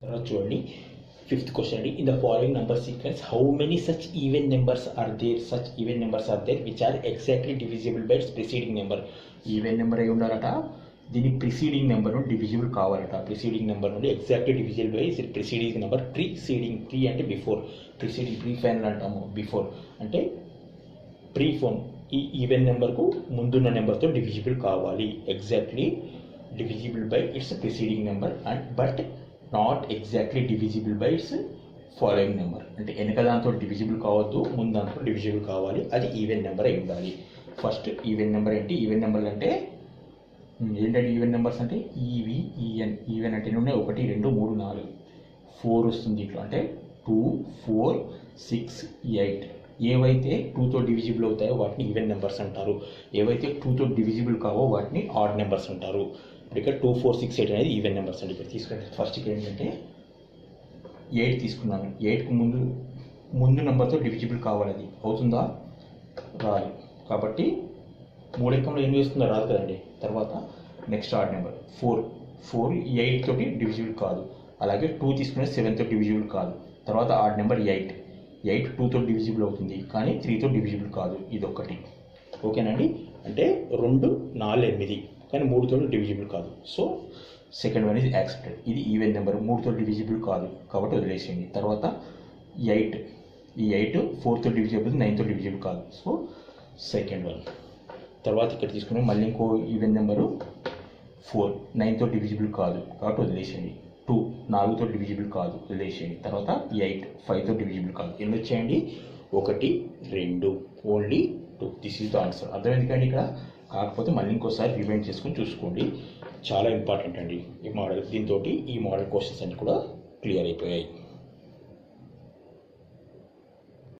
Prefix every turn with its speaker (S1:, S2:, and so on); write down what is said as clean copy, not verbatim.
S1: తర్వాత చూడండి fifth question అండి. In the following number sequence how many such even numbers are there which are exactly divisible by its preceding number. Even number అయి ఉండాలట, దీని preceding number divisible కావాలట. Preceding number నుండి exactly divisible by preceding number. Pre అంటే before, preceding pre final అంటాము. Before అంటే pre phone, ఈ even నెంబర్కు ముందున్న నెంబర్తో డివిజిబుల్ కావాలి. Exactly divisible by its preceding number and but not exactly divisible by it's following number. అంటే వెనక దాంతో డివిజిబుల్ కావద్దు, ముందు దాంతో డివిజిబుల్ కావాలి. అది ఈవెన్ నెంబర్ అయి ఉండాలి. ఫస్ట్ ఈవెన్ నెంబర్ ఏంటి? ఈవెన్ నెంబర్లు అంటే ఏంటంటే ఈవెన్ నెంబర్స్ అంటే ఈవెన్. ఈవెన్ అంటే ఉన్నాయి 1 2 3 4 4 వస్తుంది ఇట్లా. అంటే 2 4 6 8. ఏవైతే 2తో డివిజిబుల్ అవుతాయో వాటిని ఈవెన్ నెంబర్స్ అంటారు. ఏవైతే 2తో డివిజిబుల్ కావో వాటిని ఆడ్ నెంబర్స్ అంటారు. ఇక్కడ 2 4 6 8 అనేది ఈవెన్ నెంబర్స్ అండి. ఇక్కడ తీసుకుంటే ఫస్ట్ ఇక్కడ ఏంటంటే 8 తీసుకున్నాను. 8కు ముందు నెంబర్తో డివిజిబుల్ కావాలి. అది అవుతుందా? రాదు. కాబట్టి 3 అంకంలో ఏం చేస్తుందో రాదు కదండి. తర్వాత నెక్స్ట్ ఆడ్ నెంబర్ 4 8 తోటి డివిజిబుల్ కాదు. అలాగే 2 తీసుకునే 7తో డివిజిబుల్ కాదు. తర్వాత ఆడ్ నెంబర్ 8 2తో డివిజిబుల్ అవుతుంది కానీ 3తో డివిజిబుల్ కాదు. ఇది ఒకటి. ఓకేనండి. అంటే 2 4 8 కానీ 3తో డివిజిబుల్ కాదు. So second one is accepted. ఇది ఈవెన్ నెంబర్, 3తో డివిజిబుల్ కాదు కాబట్టి వదిలేసేయండి. తర్వాత 8, ఈ 8 4తో డివిజిబుల్, 9తో డివిజిబుల్ కాదు. So second one. తర్వాత ఇక్కడ తీసుకున్నాం మళ్ళీ ఇంకో ఈవెన్ నెంబరు 4, 9తో డివిజిబుల్ కాదు కాబట్టి వదిలేసేయండి. 2 4తో డివిజిబుల్ కాదు, వదిలేసేయండి. తర్వాత 8 5తో డివిజిబుల్ కాదు. ఎన్ని వచ్చాయండి? 1 2 only 2. This is the answer. అర్థమైంది కానీ ఇక్కడ. కాకపోతే మళ్ళీ ఇంకోసారి రిమైండ్ చేసుకొని చూసుకోండి. చాలా ఇంపార్టెంట్ అండి ఈ మోడల్. దీంతో ఈ మోడల్ క్వశ్చన్స్ అన్ని కూడా క్లియర్ అయిపోయాయి.